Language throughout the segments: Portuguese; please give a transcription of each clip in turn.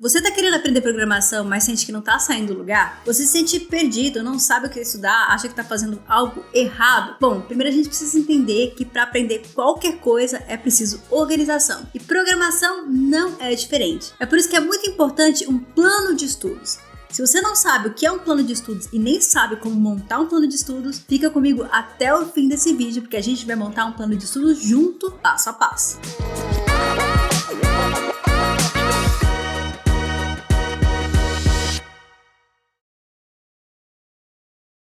Você tá querendo aprender programação, mas sente que não tá saindo do lugar? Você se sente perdido, não sabe o que estudar, acha que tá fazendo algo errado? Bom, primeiro a gente precisa entender que para aprender qualquer coisa é preciso organização. E programação não é diferente. É por isso que é muito importante um plano de estudos. Se você não sabe o que é um plano de estudos e nem sabe como montar um plano de estudos, fica comigo até o fim desse vídeo, porque a gente vai montar um plano de estudos junto, passo a passo.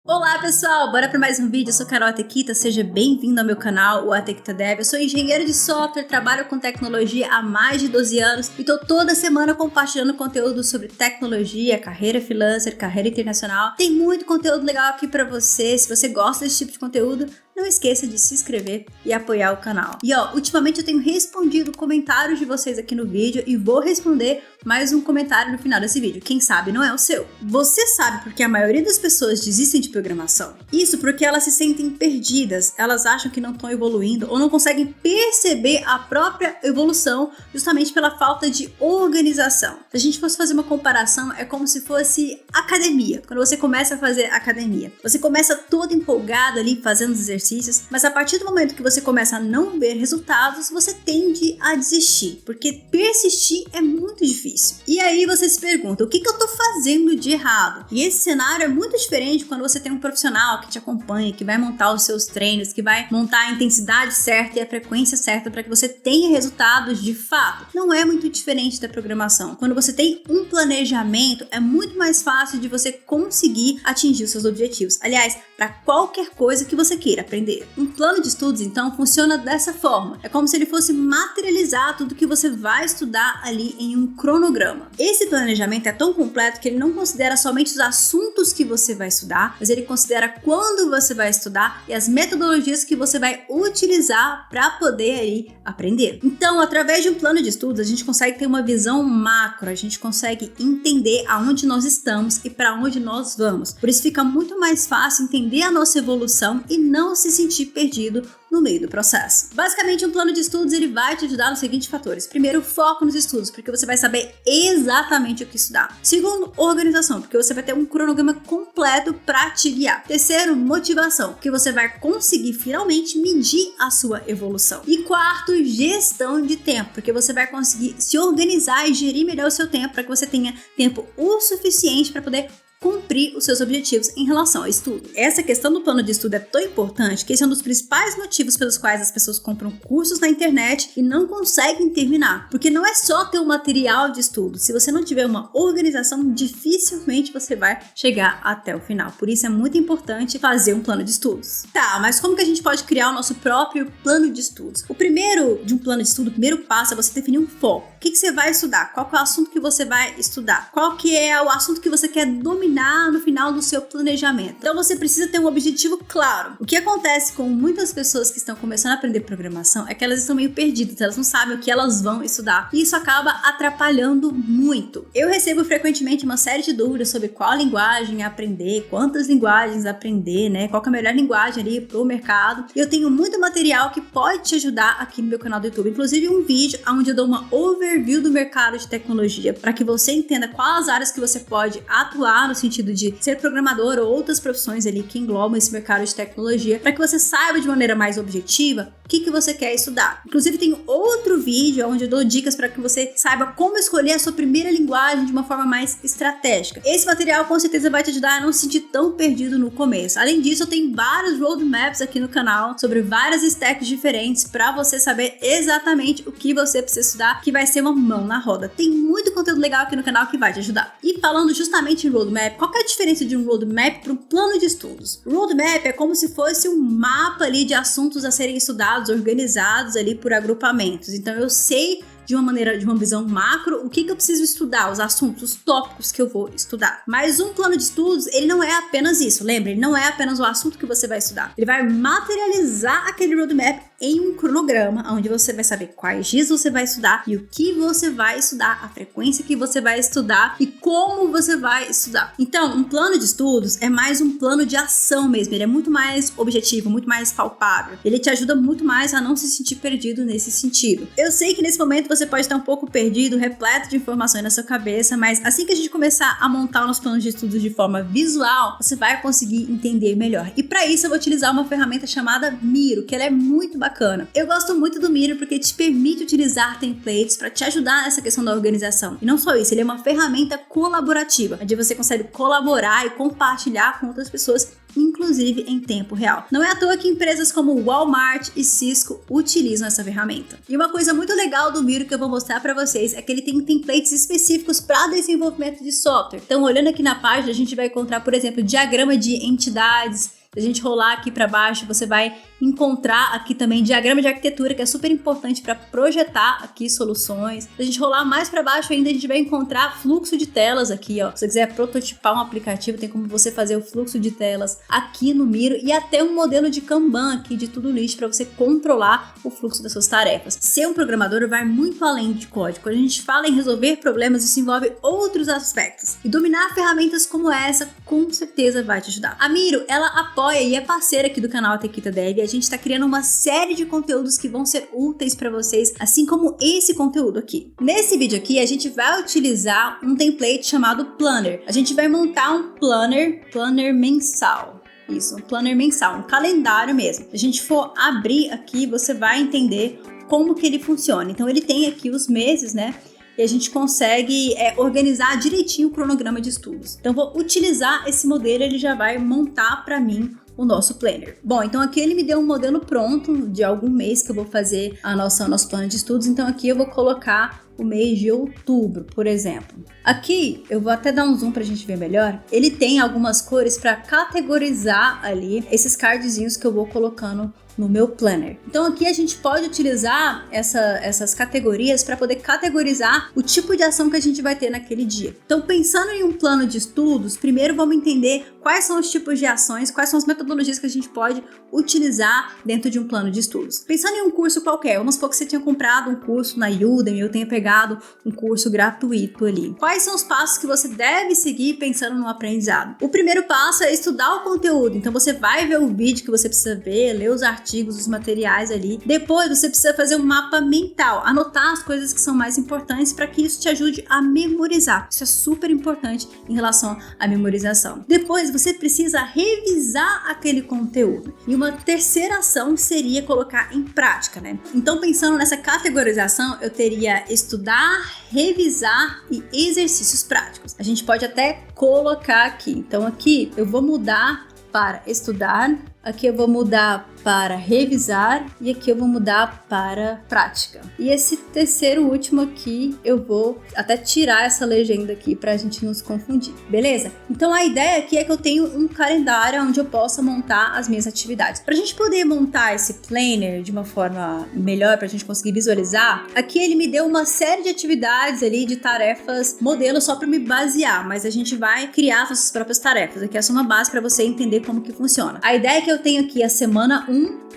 Olá pessoal, bora para mais um vídeo. Eu sou Carol Atequita, seja bem-vindo ao meu canal, o Atequita Dev. Eu sou engenheiro de software, trabalho com tecnologia há mais de 12 anos e tô toda semana compartilhando conteúdo sobre tecnologia, carreira freelancer, carreira internacional. Tem muito conteúdo legal aqui para você. Se você gosta desse tipo de conteúdo, não esqueça de se inscrever e apoiar o canal. E ultimamente eu tenho respondido comentários de vocês aqui no vídeo e vou responder mais um comentário no final desse vídeo. Quem sabe não é o seu. Você sabe porque a maioria das pessoas desistem de programação? Isso porque elas se sentem perdidas, elas acham que não estão evoluindo ou não conseguem perceber a própria evolução justamente pela falta de organização. Se a gente fosse fazer uma comparação, é como se fosse academia. Quando você começa a fazer academia, você começa todo empolgado ali fazendo os exercícios, mas a partir do momento que você começa a não ver resultados, você tende a desistir, porque persistir é muito difícil. E aí você se pergunta, o que eu tô fazendo de errado? E esse cenário é muito diferente quando você tem um profissional que te acompanha, que vai montar os seus treinos, que vai montar a intensidade certa e a frequência certa para que você tenha resultados de fato. Não é muito diferente da programação. Quando você tem um planejamento, é muito mais fácil de você conseguir atingir os seus objetivos. Aliás, para qualquer coisa que você queira aprender. Um plano de estudos, então, funciona dessa forma. É como se ele fosse materializar tudo que você vai estudar ali em um cronograma. Esse planejamento é tão completo que ele não considera somente os assuntos que você vai estudar, mas ele considera quando você vai estudar e as metodologias que você vai utilizar para poder aí aprender. Então, através de um plano de estudos, a gente consegue ter uma visão macro, a gente consegue entender aonde nós estamos e para onde nós vamos. Por isso fica muito mais fácil entender a nossa evolução e não se sentir perdido no meio do processo. Basicamente, um plano de estudos ele vai te ajudar nos seguintes fatores. Primeiro, foco nos estudos, porque você vai saber exatamente o que estudar. Segundo, organização, porque você vai ter um cronograma completo para te guiar. Terceiro, motivação, porque você vai conseguir finalmente medir a sua evolução. E quarto, gestão de tempo, porque você vai conseguir se organizar e gerir melhor o seu tempo para que você tenha tempo o suficiente para poder cumprir os seus objetivos em relação ao estudo. Essa questão do plano de estudo é tão importante que esse é um dos principais motivos pelos quais as pessoas compram cursos na internet e não conseguem terminar. Porque não é só ter um material de estudo. Se você não tiver uma organização, dificilmente você vai chegar até o final. Por isso é muito importante fazer um plano de estudos. Tá, mas como que a gente pode criar o nosso próprio plano de estudos? O primeiro de um plano de estudo, o primeiro passo é você definir um foco. O que você vai estudar? Qual que é o assunto que você vai estudar? Qual que é o assunto que você quer dominar no final do seu planejamento? Então você precisa ter um objetivo claro. O que acontece com muitas pessoas que estão começando a aprender programação é que elas estão meio perdidas, elas não sabem o que elas vão estudar e isso acaba atrapalhando muito. Eu recebo frequentemente uma série de dúvidas sobre qual linguagem aprender, quantas linguagens aprender, né? Qual que é a melhor linguagem ali pro mercado. E eu tenho muito material que pode te ajudar aqui no meu canal do YouTube, inclusive um vídeo onde eu dou uma overview do mercado de tecnologia para que você entenda quais áreas que você pode atuar no sentido de ser programador ou outras profissões ali que englobam esse mercado de tecnologia, para que você saiba de maneira mais objetiva o que você quer estudar. Inclusive tem outro vídeo onde eu dou dicas para que você saiba como escolher a sua primeira linguagem de uma forma mais estratégica. Esse material com certeza vai te ajudar a não se sentir tão perdido no começo. Além disso, eu tenho vários roadmaps aqui no canal sobre várias stacks diferentes para você saber exatamente o que você precisa estudar, que vai ser uma mão na roda. Tem muito conteúdo legal aqui no canal que vai te ajudar. E falando justamente em roadmap, qual que é a diferença de um roadmap para um plano de estudos? O roadmap é como se fosse um mapa ali de assuntos a serem estudados, organizados ali por agrupamentos. Então eu sei de uma visão macro, o que eu preciso estudar, os assuntos, os tópicos que eu vou estudar. Mas um plano de estudos, ele não é apenas isso, lembra? Ele não é apenas o assunto que você vai estudar. Ele vai materializar aquele roadmap em um cronograma, onde você vai saber quais dias você vai estudar e o que você vai estudar, a frequência que você vai estudar e como você vai estudar. Então, um plano de estudos é mais um plano de ação mesmo, ele é muito mais objetivo, muito mais palpável. Ele te ajuda muito mais a não se sentir perdido nesse sentido. Eu sei que nesse momento você pode estar um pouco perdido, repleto de informações na sua cabeça, mas assim que a gente começar a montar o nosso plano de estudos de forma visual, você vai conseguir entender melhor. E para isso eu vou utilizar uma ferramenta chamada Miro, que ela é muito bacana. Eu gosto muito do Miro porque te permite utilizar templates para te ajudar nessa questão da organização. E não só isso, ele é uma ferramenta colaborativa, onde você consegue colaborar e compartilhar com outras pessoas, inclusive em tempo real. Não é à toa que empresas como Walmart e Cisco utilizam essa ferramenta. E uma coisa muito legal do Miro que eu vou mostrar para vocês é que ele tem templates específicos para desenvolvimento de software. Então, olhando aqui na página, a gente vai encontrar, por exemplo, diagrama de entidades. Se a gente rolar aqui para baixo, você vai encontrar aqui também diagrama de arquitetura, que é super importante para projetar aqui soluções. Se a gente rolar mais para baixo ainda, a gente vai encontrar fluxo de telas aqui, ó. Se você quiser prototipar um aplicativo, tem como você fazer o fluxo de telas aqui no Miro e até um modelo de Kanban aqui de to-do list para você controlar o fluxo das suas tarefas. Ser um programador vai muito além de código. Quando a gente fala em resolver problemas, isso envolve outros aspectos. E dominar ferramentas como essa, com certeza vai te ajudar. A Miro, ela apoia e é parceira aqui do canal Atequita Dev. A gente está criando uma série de conteúdos que vão ser úteis para vocês, assim como esse conteúdo aqui. Nesse vídeo aqui, a gente vai utilizar um template chamado Planner. A gente vai montar um planner mensal. Isso, um planner mensal, um calendário mesmo. Se a gente for abrir aqui, você vai entender como que ele funciona. Então, ele tem aqui os meses, né? E a gente consegue organizar direitinho o cronograma de estudos. Então, vou utilizar esse modelo, ele já vai montar para mim o nosso planner. Bom, então aqui ele me deu um modelo pronto de algum mês que eu vou fazer nosso plano de estudos. Então aqui eu vou colocar o mês de outubro, por exemplo. Aqui eu vou até dar um zoom pra gente ver melhor. Ele tem algumas cores para categorizar ali esses cardzinhos que eu vou colocando no meu planner. Então aqui a gente pode utilizar essas categorias para poder categorizar o tipo de ação que a gente vai ter naquele dia. Então, pensando em um plano de estudos, primeiro vamos entender quais são os tipos de ações, quais são as metodologias que a gente pode utilizar dentro de um plano de estudos. Pensando em um curso qualquer, vamos supor que você tinha comprado um curso na Udemy, eu tenha pegado um curso gratuito ali. Quais são os passos que você deve seguir pensando no aprendizado? O primeiro passo é estudar o conteúdo. Então você vai ver o vídeo que você precisa ver, ler os artigos, os materiais ali. Depois você precisa fazer um mapa mental, anotar as coisas que são mais importantes para que isso te ajude a memorizar. Isso é super importante em relação à memorização. Depois você precisa revisar aquele conteúdo. E uma terceira ação seria colocar em prática, né? Então, pensando nessa categorização, eu teria estudar, revisar e exercícios práticos. A gente pode até colocar aqui. Então, aqui eu vou mudar para estudar, aqui eu vou mudar para revisar e aqui eu vou mudar para prática. E esse terceiro último aqui eu vou até tirar essa legenda aqui para a gente não se confundir, beleza? Então a ideia aqui é que eu tenho um calendário onde eu possa montar as minhas atividades. Para a gente poder montar esse planner de uma forma melhor, para a gente conseguir visualizar, aqui ele me deu uma série de atividades ali, de tarefas, modelo só para me basear, mas a gente vai criar nossas próprias tarefas. Aqui é só uma base para você entender como que funciona. A ideia é que eu tenho aqui a semana 1,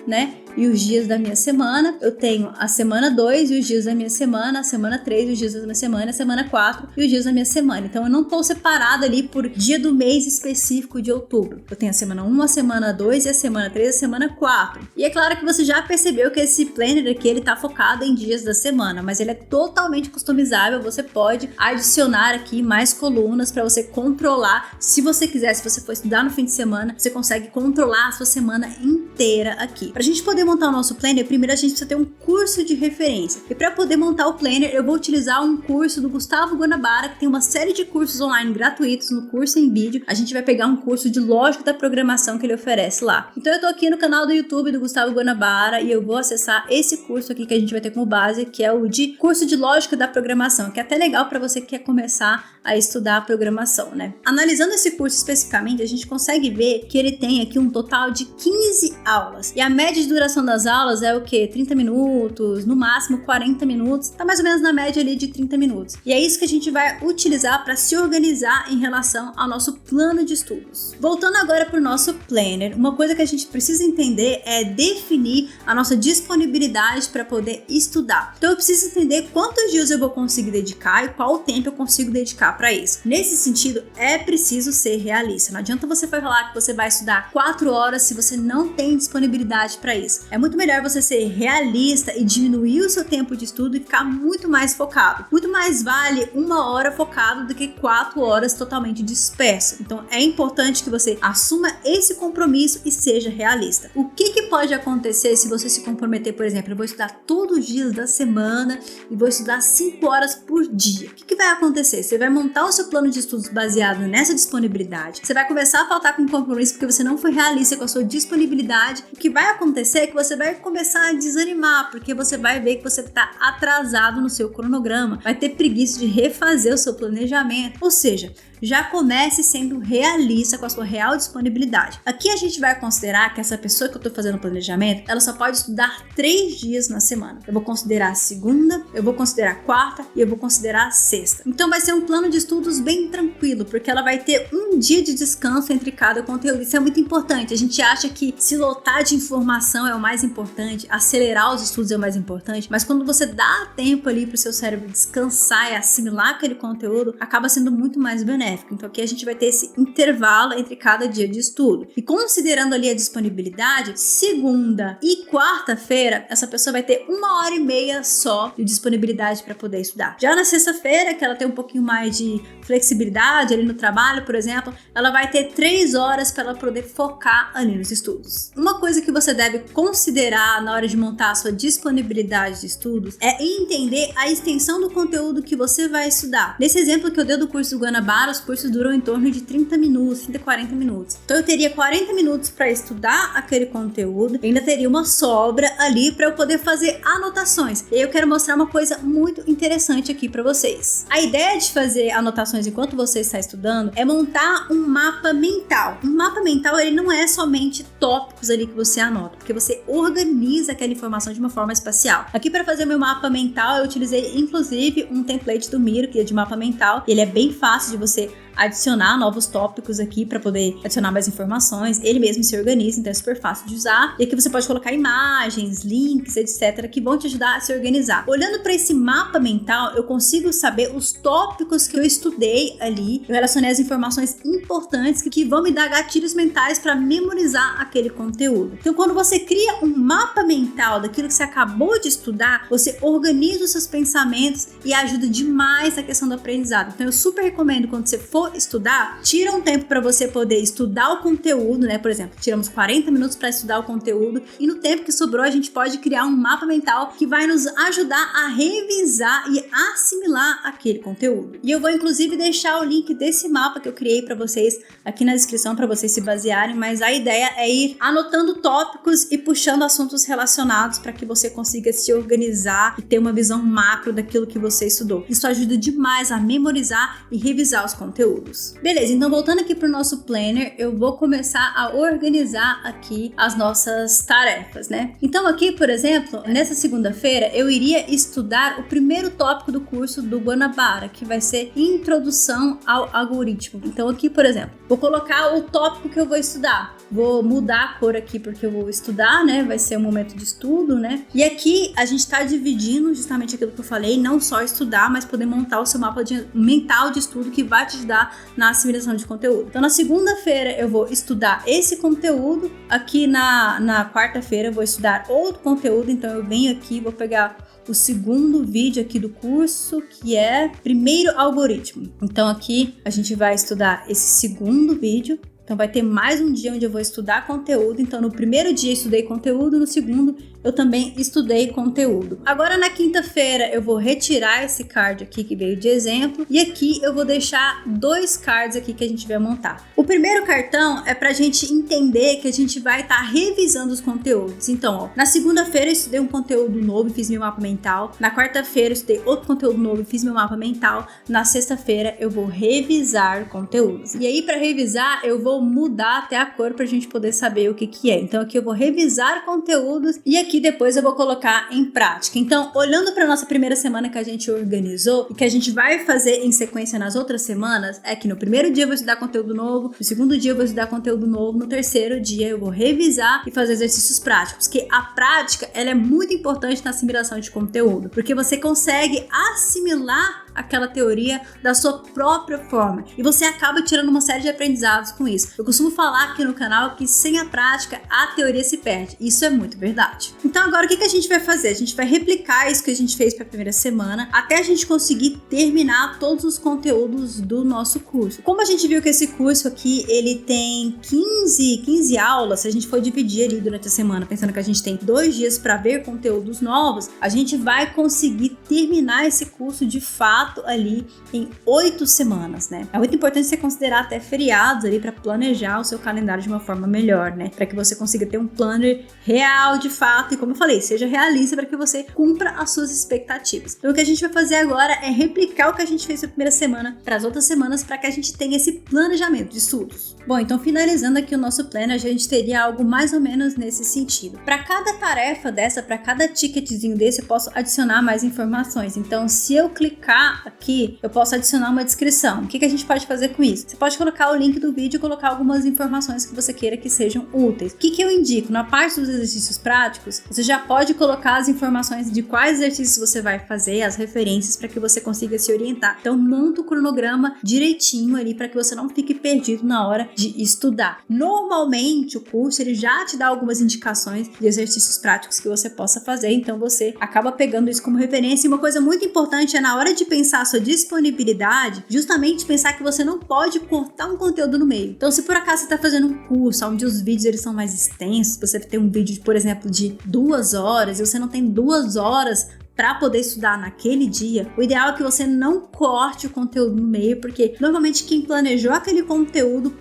né? E os dias da minha semana. Eu tenho a semana 2 e os dias da minha semana, a semana 3 e os dias da minha semana, a semana 4 e os dias da minha semana. Então eu não tô separada ali por dia do mês específico de outubro. Eu tenho a semana 1, a semana 2 e a semana 3 e a semana 4. E é claro que você já percebeu que esse planner aqui, ele tá focado em dias da semana, mas ele é totalmente customizável. Você pode adicionar aqui mais colunas para você controlar. Se você quiser, se você for estudar no fim de semana, você consegue controlar a sua semana inteira aqui. Pra gente poder montar o nosso planner, primeiro a gente precisa ter um curso de referência. E para poder montar o planner, eu vou utilizar um curso do Gustavo Guanabara, que tem uma série de cursos online gratuitos, no curso em vídeo. A gente vai pegar um curso de lógica da programação que ele oferece lá. Então eu tô aqui no canal do YouTube do Gustavo Guanabara e eu vou acessar esse curso aqui que a gente vai ter como base, que é o de curso de lógica da programação, que é até legal para você que quer começar a estudar a programação, né? Analisando esse curso especificamente, a gente consegue ver que ele tem aqui um total de 15 aulas. E a média de duração das aulas é o quê? 30 minutos, no máximo 40 minutos. Tá mais ou menos na média ali de 30 minutos. E é isso que a gente vai utilizar para se organizar em relação ao nosso plano de estudos. Voltando agora para o nosso planner, uma coisa que a gente precisa entender é definir a nossa disponibilidade para poder estudar. Então eu preciso entender quantos dias eu vou conseguir dedicar e qual tempo eu consigo dedicar para isso. Nesse sentido, é preciso ser realista. Não adianta você falar que você vai estudar 4 horas se você não tem disponibilidade para isso. dias. É muito melhor você ser realista e diminuir o seu tempo de estudo e ficar muito mais focado. Muito mais vale 1 hora focado do que 4 horas totalmente disperso. Então é importante que você assuma esse compromisso e seja realista. O que pode acontecer se você se comprometer, por exemplo, eu vou estudar todos os dias da semana e vou estudar 5 horas por dia? O que vai acontecer? Você vai montar o seu plano de estudos baseado nessa disponibilidade. Você vai começar a faltar com compromisso porque você não foi realista com a sua disponibilidade. O que vai acontecer é que você vai começar a desanimar, porque você vai ver que você está atrasado no seu cronograma, vai ter preguiça de refazer o seu planejamento. Ou seja, já comece sendo realista com a sua real disponibilidade. Aqui a gente vai considerar que essa pessoa que eu tô fazendo o planejamento, ela só pode estudar 3 dias na semana. Eu vou considerar a segunda, eu vou considerar a quarta e eu vou considerar a sexta. Então vai ser um plano de estudos bem tranquilo, porque ela vai ter um dia de descanso entre cada conteúdo. Isso é muito importante. A gente acha que se lotar de informação é o mais importante, acelerar os estudos é o mais importante, mas quando você dá tempo ali pro seu cérebro descansar e assimilar aquele conteúdo, acaba sendo muito mais benéfico. Então aqui a gente vai ter esse intervalo entre cada dia de estudo. E considerando ali a disponibilidade, segunda e quarta-feira, essa pessoa vai ter 1h30 só de disponibilidade para poder estudar. Já na sexta-feira, que ela tem um pouquinho mais de flexibilidade ali no trabalho, por exemplo, ela vai ter 3 horas para ela poder focar ali nos estudos. Uma coisa que você deve considerar na hora de montar a sua disponibilidade de estudos é entender a extensão do conteúdo que você vai estudar. Nesse exemplo que eu dei do curso do Guanabara, os cursos duram em torno de 30 minutos, 30 a 40 minutos. Então eu teria 40 minutos para estudar aquele conteúdo, ainda teria uma sobra ali para eu poder fazer anotações. E eu quero mostrar uma coisa muito interessante aqui para vocês. A ideia de fazer anotações enquanto você está estudando é montar um mapa mental. Um mapa mental, ele não é somente tópicos ali que você anota, porque você organiza aquela informação de uma forma espacial. Aqui para fazer o meu mapa mental, eu utilizei inclusive um template do Miro, que é de mapa mental. Ele é bem fácil de você adicionar novos tópicos aqui para poder adicionar mais informações. Ele mesmo se organiza, então é super fácil de usar. E aqui você pode colocar imagens, links, etc, que vão te ajudar a se organizar. Olhando para esse mapa mental, eu consigo saber os tópicos que eu estudei ali. Eu relacionei as informações importantes que vão me dar gatilhos mentais para memorizar aquele conteúdo. Então, quando você cria um mapa mental daquilo que você acabou de estudar, você organiza os seus pensamentos e ajuda demais na questão do aprendizado. Então, eu super recomendo quando você for estudar, tira um tempo para você poder estudar o conteúdo, né? Por exemplo, tiramos 40 minutos para estudar o conteúdo e no tempo que sobrou a gente pode criar um mapa mental que vai nos ajudar a revisar e assimilar aquele conteúdo. E eu vou inclusive deixar o link desse mapa que eu criei para vocês aqui na descrição para vocês se basearem, mas a ideia é ir anotando tópicos e puxando assuntos relacionados para que você consiga se organizar e ter uma visão macro daquilo que você estudou. Isso ajuda demais a memorizar e revisar os conteúdos. Beleza, então voltando aqui para o nosso planner, eu vou começar a organizar aqui as nossas tarefas, né? Então aqui, por exemplo, nessa segunda-feira, eu iria estudar o primeiro tópico do curso do Guanabara, que vai ser Introdução ao Algoritmo. Então aqui, por exemplo, vou colocar o tópico que eu vou estudar. Vou mudar a cor aqui porque eu vou estudar, né? Vai ser um momento de estudo, né? E aqui a gente tá dividindo justamente aquilo que eu falei, não só estudar, mas poder montar o seu mapa mental de estudo que vai te ajudar na assimilação de conteúdo. Então na segunda-feira eu vou estudar esse conteúdo, aqui na quarta-feira eu vou estudar outro conteúdo, então eu venho aqui, vou pegar o segundo vídeo aqui do curso, que é Primeiro Algoritmo. Então aqui a gente vai estudar esse segundo vídeo. Então vai ter mais um dia onde eu vou estudar conteúdo. Então no primeiro dia eu estudei conteúdo, no segundo eu também estudei conteúdo. Agora na quinta-feira eu vou retirar esse card aqui que veio de exemplo e aqui eu vou deixar 2 cards aqui que a gente vai montar. O primeiro cartão é pra gente entender que a gente vai estar revisando os conteúdos. Então, ó, na segunda-feira eu estudei um conteúdo novo e fiz meu mapa mental. Na quarta-feira eu estudei outro conteúdo novo e fiz meu mapa mental. Na sexta-feira eu vou revisar conteúdos. E aí para revisar eu vou mudar até a cor pra gente poder saber o que é. Então aqui eu vou revisar conteúdos e aqui depois eu vou colocar em prática. Então, olhando para nossa primeira semana que a gente organizou e que a gente vai fazer em sequência nas outras semanas, é que no primeiro dia eu vou estudar conteúdo novo, no segundo dia eu vou estudar conteúdo novo, no terceiro dia eu vou revisar e fazer exercícios práticos, porque a prática ela é muito importante na assimilação de conteúdo, porque você consegue assimilar aquela teoria da sua própria forma. E você acaba tirando uma série de aprendizados com isso. Eu costumo falar aqui no canal que sem a prática, a teoria se perde. Isso é muito verdade. Então agora o que a gente vai fazer? A gente vai replicar isso que a gente fez para a primeira semana até a gente conseguir terminar todos os conteúdos do nosso curso. Como a gente viu que esse curso aqui, ele tem 15 aulas, se a gente for dividir ali durante a semana, pensando que a gente tem 2 dias para ver conteúdos novos, a gente vai conseguir terminar esse curso de fato ali em 8 semanas, né? É muito importante você considerar até feriados ali para planejar o seu calendário de uma forma melhor, né? Para que você consiga ter um planner real de fato e, como eu falei, seja realista para que você cumpra as suas expectativas. Então o que a gente vai fazer agora é replicar o que a gente fez na primeira semana para as outras semanas para que a gente tenha esse planejamento de estudos. Bom, então finalizando aqui o nosso planner, a gente teria algo mais ou menos nesse sentido. Para cada tarefa dessa, para cada ticketzinho desse, eu posso adicionar mais informações. Então, se eu clicar aqui, eu posso adicionar uma descrição. O que a gente pode fazer com isso? Você pode colocar o link do vídeo e colocar algumas informações que você queira que sejam úteis. O que eu indico? Na parte dos exercícios práticos, você já pode colocar as informações de quais exercícios você vai fazer, as referências para que você consiga se orientar. Então, monta o cronograma direitinho ali para que você não fique perdido na hora de estudar. Normalmente, o curso ele já te dá algumas indicações de exercícios práticos que você possa fazer, então você acaba pegando isso como referência. E uma coisa muito importante é na hora de pensar a sua disponibilidade, justamente pensar que você não pode cortar um conteúdo no meio. Então, se por acaso você está fazendo um curso onde os vídeos eles são mais extensos, você tem um vídeo, por exemplo, de 2 horas e você não tem 2 horas para poder estudar naquele dia, o ideal é que você não corte o conteúdo no meio, porque normalmente quem planejou aquele conteúdo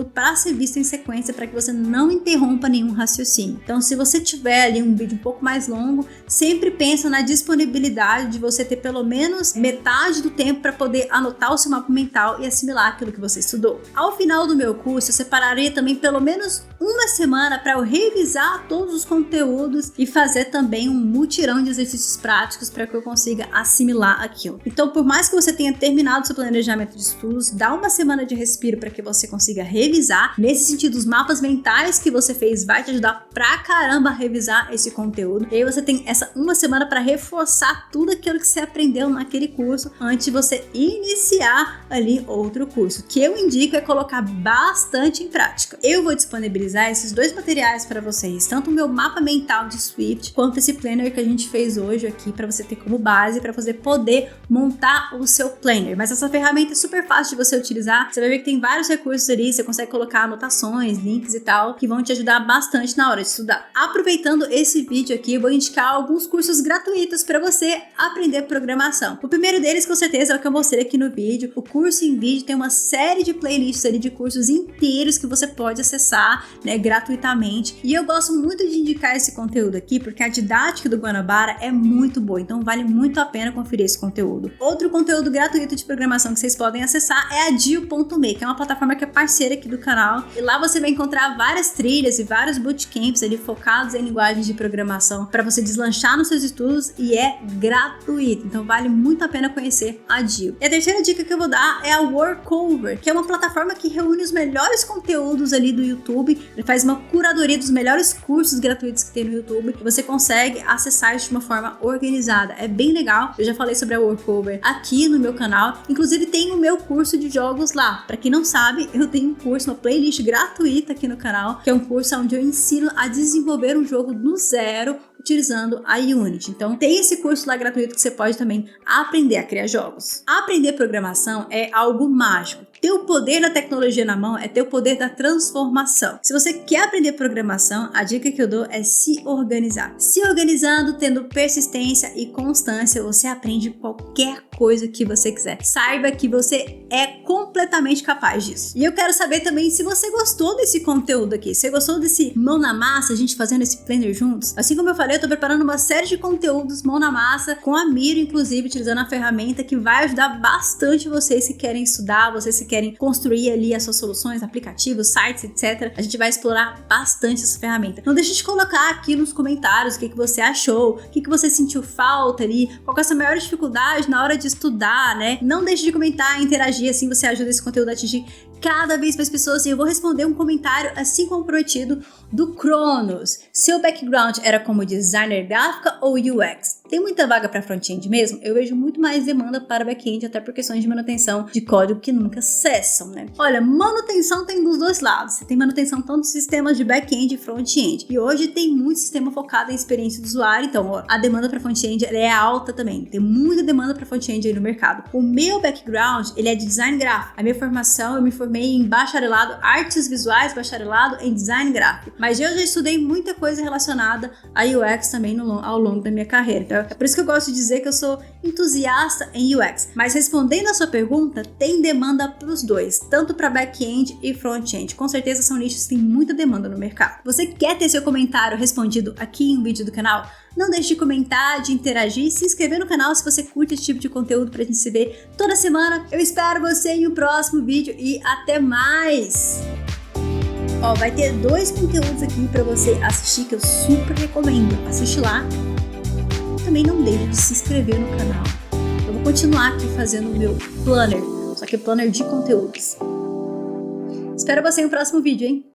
para ser visto em sequência, para que você não interrompa nenhum raciocínio. Então, se você tiver ali um vídeo um pouco mais longo, sempre pensa na disponibilidade de você ter pelo menos metade do tempo para poder anotar o seu mapa mental e assimilar aquilo que você estudou. Ao final do meu curso, eu separaria também pelo menos uma semana para eu revisar todos os conteúdos e fazer também um mutirão de exercícios práticos para que eu consiga assimilar aquilo. Então, por mais que você tenha terminado seu planejamento de estudos, dá uma semana de respiro para que você consiga revisar. Nesse sentido, os mapas mentais que você fez vai te ajudar pra caramba a revisar esse conteúdo. E aí você tem essa uma semana para reforçar tudo aquilo que você aprendeu naquele curso antes de você iniciar ali outro curso. O que eu indico é colocar bastante em prática. Eu vou disponibilizar esses 2 materiais para vocês, tanto o meu mapa mental de Swift quanto esse planner que a gente fez hoje aqui para você ter como base para você poder montar o seu planner. Mas essa ferramenta é super fácil de você utilizar. Você vai ver que tem vários recursos ali, você consegue colocar anotações, links e tal, que vão te ajudar bastante na hora de estudar. Aproveitando esse vídeo aqui, eu vou indicar alguns cursos gratuitos para você aprender programação. O primeiro deles, com certeza, é o que eu mostrei aqui no vídeo. O curso em vídeo tem uma série de playlists ali de cursos inteiros que você pode acessar, né, gratuitamente. E eu gosto muito de indicar esse conteúdo aqui porque a didática do Guanabara é muito boa, então vale muito a pena conferir esse conteúdo. Outro conteúdo gratuito de programação que vocês podem acessar é a Dio.me, que é uma plataforma que é parceira aqui do canal, e lá você vai encontrar várias trilhas e vários bootcamps ali focados em linguagens de programação para você deslanchar nos seus estudos e é gratuito, então vale muito a pena conhecer a Dio. E a terceira dica que eu vou dar é a Workover, que é uma plataforma que reúne os melhores conteúdos ali do YouTube, ele faz uma curadoria dos melhores cursos gratuitos que tem no YouTube e você consegue acessar isso de uma forma organizada. É bem legal. Eu já falei sobre a Workover aqui no meu canal. Inclusive tem o meu curso de jogos lá. Para quem não sabe, eu tenho um curso, uma playlist gratuita aqui no canal, que é um curso onde eu ensino a desenvolver um jogo do zero utilizando a Unity. Então tem esse curso lá gratuito que você pode também aprender a criar jogos. Aprender programação é algo mágico. Ter o poder da tecnologia na mão é ter o poder da transformação. Se você quer aprender programação, a dica que eu dou é se organizar. Se organizando, tendo persistência e constância, você aprende qualquer coisa que você quiser. Saiba que você é completamente capaz disso. E eu quero saber também se você gostou desse conteúdo aqui. Se você gostou desse mão na massa, a gente fazendo esse planner juntos. Assim como eu falei, eu tô preparando uma série de conteúdos mão na massa, com a Miro, inclusive, utilizando a ferramenta que vai ajudar bastante vocês que querem estudar, vocês que querem construir ali as suas soluções, aplicativos, sites, etc. A gente vai explorar bastante essa ferramenta. Não deixe de colocar aqui nos comentários o que você achou, o que você sentiu falta ali, qual é a sua maior dificuldade na hora de estudar, né? Não deixe de comentar e interagir, assim você ajuda esse conteúdo a atingir cada vez mais pessoas. E eu vou responder um comentário, assim como prometido, do Cronos. Seu background era como de designer gráfica ou UX? Tem muita vaga para front-end mesmo? Eu vejo muito mais demanda para back-end, até por questões de manutenção de código que nunca cessam, né? Olha, manutenção tem dos dois lados. Você tem manutenção tanto de sistemas de back-end e front-end. E hoje tem muito sistema focado em experiência do usuário, então ó, a demanda para front-end é alta também. Tem muita demanda para front-end aí no mercado. O meu background, ele é de design gráfico. A minha formação, eu me formei em bacharelado artes visuais, bacharelado em design gráfico. Mas eu já estudei muita coisa relacionada a UX também ao longo da minha carreira. Então, é por isso que eu gosto de dizer que eu sou entusiasta em UX. Mas respondendo a sua pergunta, tem demanda para os dois, tanto para back-end e front-end. Com certeza são nichos que têm muita demanda no mercado. Você quer ter seu comentário respondido aqui em um vídeo do canal? Não deixe de comentar, de interagir e se inscrever no canal se você curte esse tipo de conteúdo pra gente se ver toda semana. Eu espero você em um próximo vídeo e até mais! Ó, vai ter 2 conteúdos aqui pra você assistir que eu super recomendo. Assiste lá. Também não deixe de se inscrever no canal. Eu vou continuar aqui fazendo o meu planner, só que planner de conteúdos. Espero você no próximo vídeo, hein?